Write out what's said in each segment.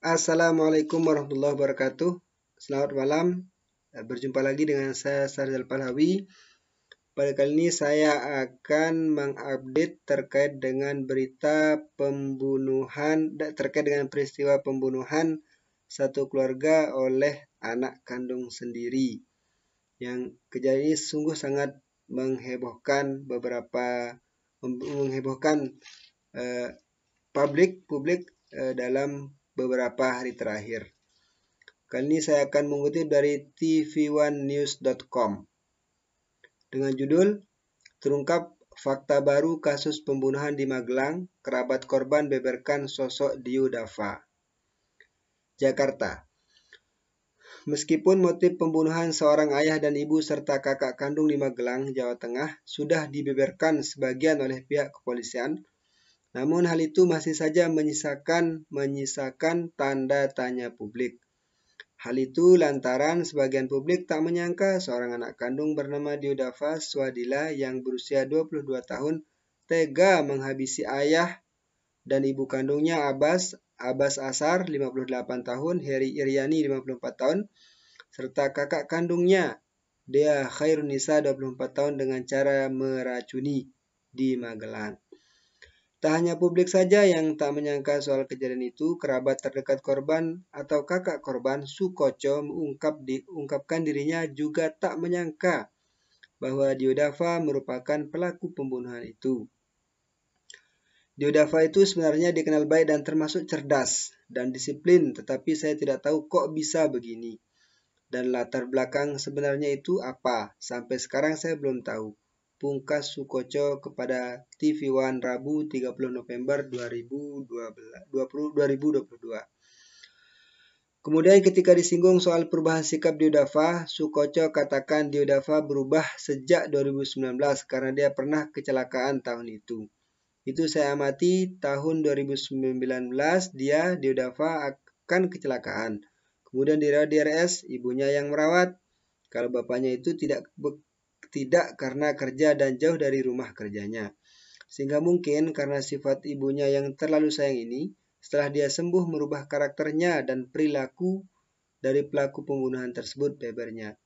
Assalamualaikum warahmatullahi wabarakatuh. Selamat malam. Berjumpa lagi dengan saya Sarzal Palhawi. Pada kali ini saya akan mengupdate terkait dengan berita pembunuhan, terkait dengan peristiwa pembunuhan satu keluarga oleh anak kandung sendiri. Yang kejadian ini sungguh sangat menghebohkan publik dalam beberapa hari terakhir. Kali ini saya akan mengutip dari tv1news.com dengan judul terungkap fakta baru kasus pembunuhan di Magelang, kerabat korban beberkan sosok Dio Dava. Jakarta. Meskipun motif pembunuhan seorang ayah dan ibu serta kakak kandung di Magelang, Jawa Tengah sudah dibeberkan sebagian oleh pihak kepolisian, namun hal itu masih saja menyisakan tanda tanya publik. Hal itu lantaran sebagian publik tak menyangka seorang anak kandung bernama Dio Dava Swadila yang berusia 22 tahun tega menghabisi ayah dan ibu kandungnya Abbas Asar 58 tahun, Heri Iryani 54 tahun, serta kakak kandungnya Dea Khairunisa 24 tahun dengan cara meracuni di Magelang. Tak hanya publik saja yang tak menyangka soal kejadian itu, kerabat terdekat korban atau kakak korban Sukoco mengungkapkan dirinya juga tak menyangka bahwa Dio Dava merupakan pelaku pembunuhan itu. Dio Dava itu sebenarnya dikenal baik dan termasuk cerdas dan disiplin, tetapi saya tidak tahu kok bisa begini. Dan latar belakang sebenarnya itu apa? Sampai sekarang saya belum tahu. Pungkas Sukoco kepada TV1 Rabu 30 November 2022. Kemudian ketika disinggung soal perubahan sikap Dio Dava, Sukoco katakan Dio Dava berubah sejak 2019 karena dia pernah kecelakaan tahun itu. Itu saya amati tahun 2019 Dio Dava akan kecelakaan. Kemudian dirawat di RS, ibunya yang merawat. Kalau bapaknya itu tidak karena kerja dan jauh dari rumah kerjanya. Sehingga mungkin karena sifat ibunya yang terlalu sayang ini, setelah dia sembuh merubah karakternya dan perilaku dari pelaku pembunuhan tersebut, bebernya.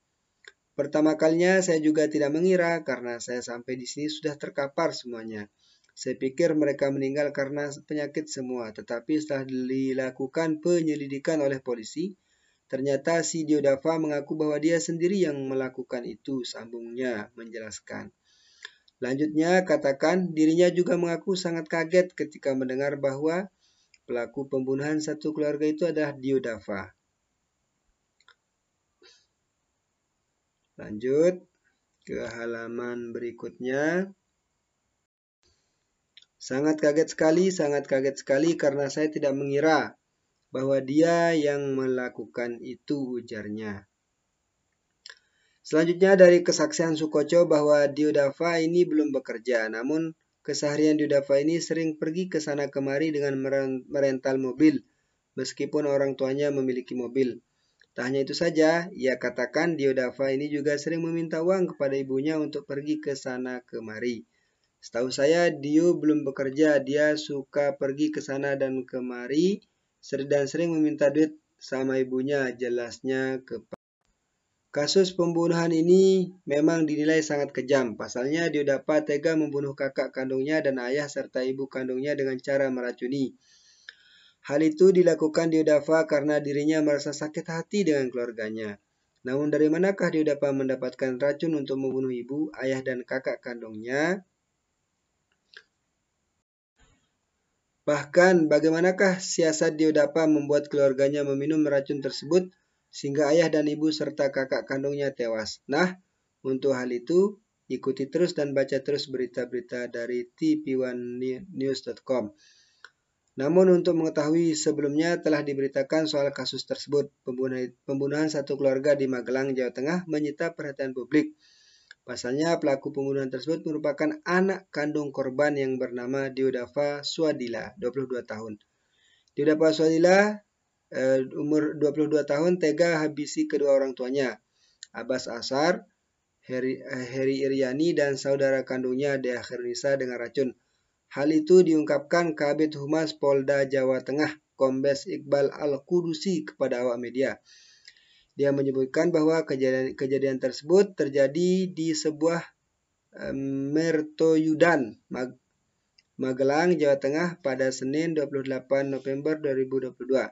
Pertama kalinya saya juga tidak mengira karena saya sampai di sini sudah terkapar semuanya. Saya pikir mereka meninggal karena penyakit semua, tetapi setelah dilakukan penyelidikan oleh polisi, ternyata si Dio Dava mengaku bahwa dia sendiri yang melakukan itu, sambungnya menjelaskan. Lanjutnya katakan dirinya juga mengaku sangat kaget ketika mendengar bahwa pelaku pembunuhan satu keluarga itu adalah Dio Dava. Lanjut ke halaman berikutnya. Sangat kaget sekali karena saya tidak mengira bahwa dia yang melakukan itu, ujarnya. Selanjutnya dari kesaksian Sukoco bahwa Dio Dava ini belum bekerja, namun keseharian Dio Dava ini sering pergi ke sana kemari dengan merental mobil, meskipun orang tuanya memiliki mobil. Tak hanya itu saja, ia katakan Dio Dava ini juga sering meminta uang kepada ibunya untuk pergi ke sana kemari. Setahu saya Dio belum bekerja, dia suka pergi ke sana dan kemari dan sering meminta duit sama ibunya, jelasnya kepada. Kasus pembunuhan ini memang dinilai sangat kejam. Pasalnya Dio Dava tega membunuh kakak kandungnya dan ayah serta ibu kandungnya dengan cara meracuni. Hal itu dilakukan Dio Dava karena dirinya merasa sakit hati dengan keluarganya. Namun dari manakah Dio Dava mendapatkan racun untuk membunuh ibu, ayah dan kakak kandungnya? Bahkan bagaimanakah siasat Dio Dava membuat keluarganya meminum racun tersebut sehingga ayah dan ibu serta kakak kandungnya tewas. Nah, untuk hal itu ikuti terus dan baca terus berita-berita dari tv1news.com. Namun untuk mengetahui sebelumnya telah diberitakan soal kasus tersebut, pembunuhan satu keluarga di Magelang, Jawa Tengah menyita perhatian publik. Pasalnya pelaku pembunuhan tersebut merupakan anak kandung korban yang bernama Dio Dava Swadila, 22 tahun. Dio Dava Swadila umur 22 tahun tega habisi kedua orang tuanya, Abbas Asar, Heri Iryani dan saudara kandungnya Dea Khairunisa dengan racun. Hal itu diungkapkan Kabid Humas Polda Jawa Tengah Kombes Iqbal Al-Qudusi kepada awak media. Dia menyebutkan bahwa kejadian tersebut terjadi di sebuah Mertoyudan, Magelang, Jawa Tengah pada Senin 28 November 2022.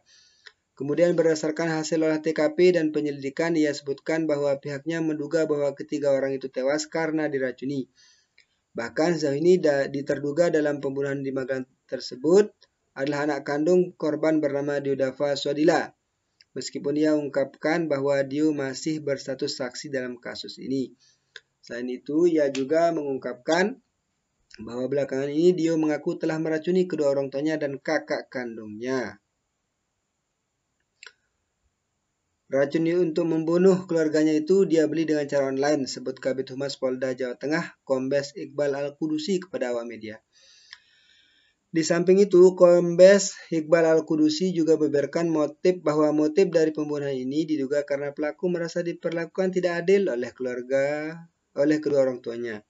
Kemudian berdasarkan hasil olah TKP dan penyelidikan, ia sebutkan bahwa pihaknya menduga bahwa ketiga orang itu tewas karena diracuni. Bahkan sejauh ini diterduga dalam pembunuhan di Magelang tersebut adalah anak kandung korban bernama Diodava Swadila. Meskipun ia ungkapkan bahwa Dio masih berstatus saksi dalam kasus ini. Selain itu, ia juga mengungkapkan bahwa belakangan ini Dio mengaku telah meracuni kedua orang tuanya dan kakak kandungnya. Racun untuk membunuh keluarganya itu dia beli dengan cara online, sebut Kabid Humas Polda Jawa Tengah, Kombes Iqbal Al-Qudusi kepada awak media. Di samping itu, Kombes Iqbal Al-Qudusi juga membeberkan bahwa motif dari pembunuhan ini diduga karena pelaku merasa diperlakukan tidak adil oleh kedua orang tuanya.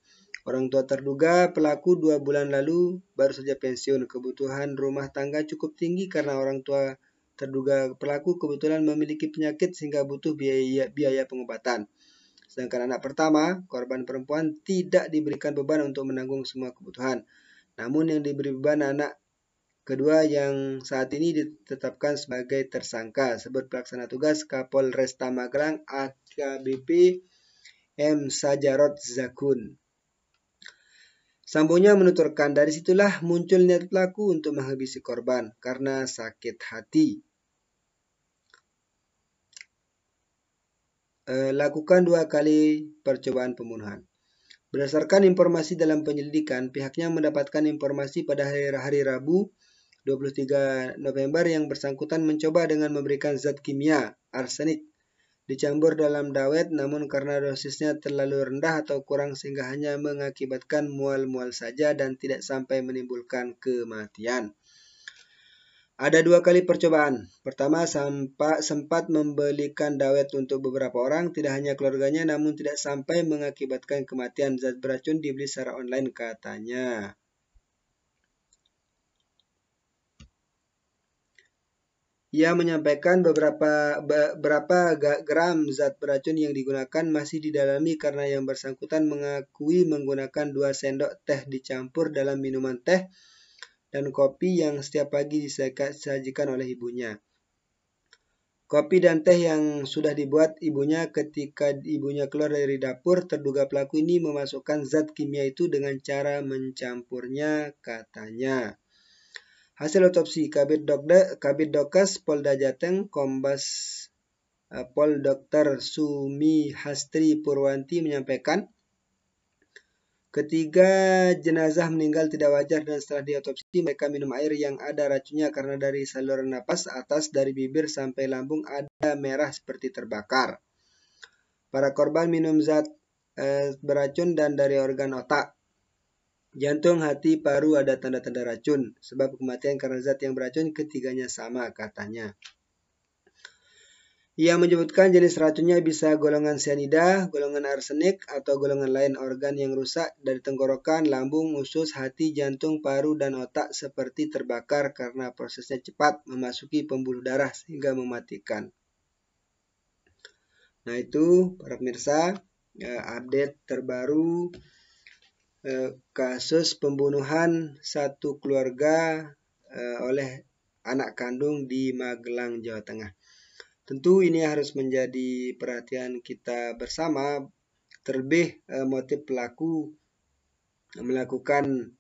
Orang tua terduga pelaku 2 bulan lalu baru saja pensiun. Kebutuhan rumah tangga cukup tinggi karena orang tua terduga pelaku kebetulan memiliki penyakit sehingga butuh biaya pengobatan. Sedangkan anak pertama, korban perempuan, tidak diberikan beban untuk menanggung semua kebutuhan. Namun yang diberi beban anak kedua yang saat ini ditetapkan sebagai tersangka, sebut pelaksana tugas Kapolresta Magelang AKBP M. Sajarot Zakun. Sambungnya menuturkan, dari situlah muncul niat pelaku untuk menghabisi korban karena sakit hati. Lakukan 2 kali percobaan pembunuhan. Berdasarkan informasi dalam penyelidikan, pihaknya mendapatkan informasi pada hari Rabu 23 November yang bersangkutan mencoba dengan memberikan zat kimia, arsenik, dicampur dalam dawet, namun karena dosisnya terlalu rendah atau kurang sehingga hanya mengakibatkan mual-mual saja dan tidak sampai menimbulkan kematian. Ada 2 kali percobaan. Pertama, sempat membelikan dawet untuk beberapa orang, tidak hanya keluarganya, namun tidak sampai mengakibatkan kematian. Zat beracun dibeli secara online katanya. Ia menyampaikan berapa gram zat beracun yang digunakan masih didalami karena yang bersangkutan mengakui menggunakan 2 sendok teh dicampur dalam minuman teh dan kopi yang setiap pagi disajikan oleh ibunya. Kopi dan teh yang sudah dibuat ibunya ketika ibunya keluar dari dapur, terduga pelaku ini memasukkan zat kimia itu dengan cara mencampurnya katanya. Hasil otopsi Kabid Dokes Polda Jateng Kombes Pol Dr. Sumi Hastri Purwanti menyampaikan, ketiga jenazah meninggal tidak wajar dan setelah diotopsi mereka minum air yang ada racunnya karena dari saluran napas atas dari bibir sampai lambung ada merah seperti terbakar. Para korban minum zat beracun dan dari organ otak, jantung, hati, paru ada tanda-tanda racun. Sebab kematian karena zat yang beracun ketiganya sama katanya. Ia menyebutkan jenis racunnya bisa golongan cyanida, golongan arsenik, atau golongan lain. Organ yang rusak dari tenggorokan, lambung, usus, hati, jantung, paru, dan otak seperti terbakar karena prosesnya cepat memasuki pembuluh darah sehingga mematikan. Nah itu para pemirsa, update terbaru kasus pembunuhan satu keluarga oleh anak kandung di Magelang, Jawa Tengah. Tentu ini harus menjadi perhatian kita bersama, terlebih motif pelaku melakukan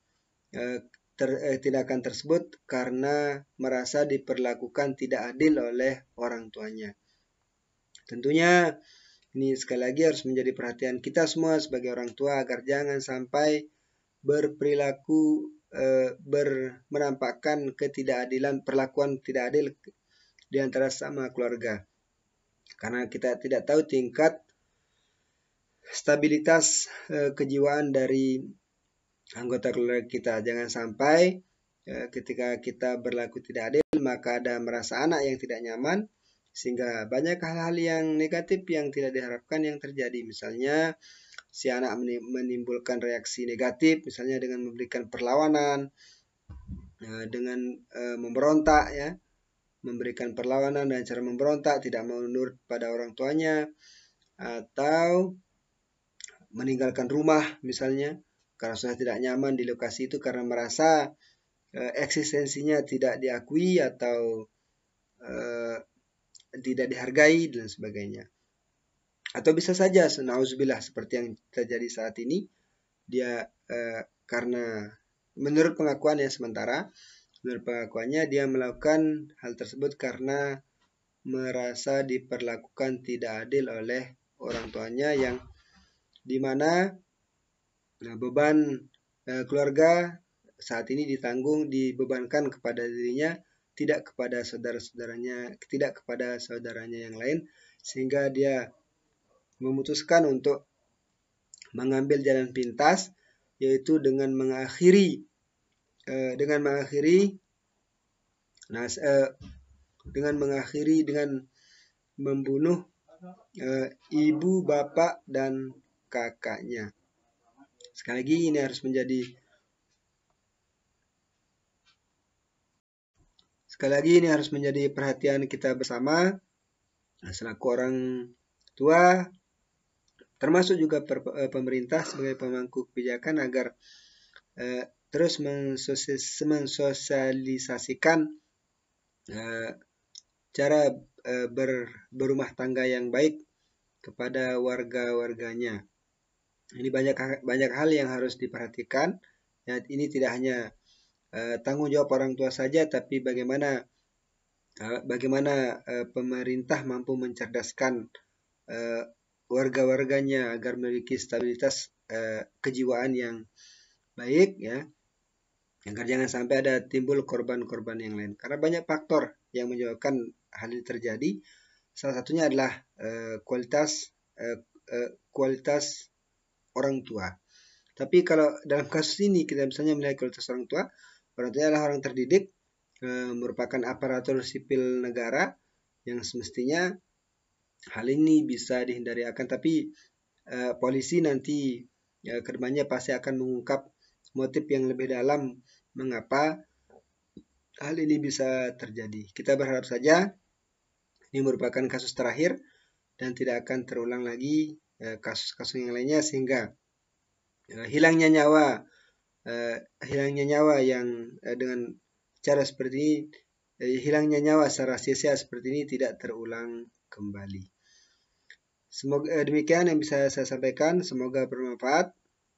tindakan tersebut karena merasa diperlakukan tidak adil oleh orang tuanya. Tentunya ini sekali lagi harus menjadi perhatian kita semua sebagai orang tua agar jangan sampai berperilaku menampakkan ketidakadilan, perlakuan tidak adil di antara sama keluarga. Karena kita tidak tahu tingkat stabilitas kejiwaan dari anggota keluarga kita. Jangan sampai ketika kita berlaku tidak adil maka ada merasa anak yang tidak nyaman sehingga banyak hal-hal yang negatif yang tidak diharapkan yang terjadi. Misalnya si anak menimbulkan reaksi negatif, misalnya dengan memberikan perlawanan, dengan memberontak ya, memberikan perlawanan dan cara memberontak, tidak mau menurut pada orang tuanya, atau meninggalkan rumah misalnya karena sudah tidak nyaman di lokasi itu karena merasa eksistensinya tidak diakui atau tidak dihargai dan sebagainya. Atau bisa saja nauzubillah seperti yang terjadi saat ini, dia karena menurut pengakuannya sementara, menurut pengakuannya dia melakukan hal tersebut karena merasa diperlakukan tidak adil oleh orang tuanya, yang dimana beban keluarga saat ini dibebankan kepada dirinya, tidak kepada saudara-saudaranya, tidak kepada saudaranya yang lain, sehingga dia memutuskan untuk mengambil jalan pintas, yaitu dengan mengakhiri dengan membunuh ibu, bapak, dan kakaknya. Sekali lagi ini harus menjadi perhatian kita bersama selaku orang tua, termasuk juga pemerintah sebagai pemangku kebijakan, agar terus mensosialisasikan cara berumah tangga yang baik kepada warga-warganya. Ini banyak hal yang harus diperhatikan. Ya, ini tidak hanya tanggung jawab orang tua saja, tapi bagaimana pemerintah mampu mencerdaskan warga-warganya agar memiliki stabilitas kejiwaan yang baik, ya, agar jangan sampai ada timbul korban-korban yang lain. Karena banyak faktor yang menyebabkan hal ini terjadi. Salah satunya adalah kualitas orang tua. Tapi kalau dalam kasus ini kita misalnya melihat kualitas orang tuanya adalah orang terdidik, merupakan aparatur sipil negara yang semestinya hal ini bisa dihindari. Akan tapi polisi nanti kedepannya pasti akan mengungkap motif yang lebih dalam mengapa hal ini bisa terjadi. Kita berharap saja ini merupakan kasus terakhir dan tidak akan terulang lagi kasus-kasus yang lainnya, sehingga hilangnya nyawa yang dengan cara seperti ini, hilangnya nyawa secara sia-sia seperti ini tidak terulang kembali. Semoga demikian yang bisa saya sampaikan, semoga bermanfaat.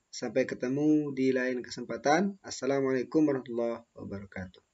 Sampai ketemu di lain kesempatan. Assalamualaikum warahmatullahi wabarakatuh.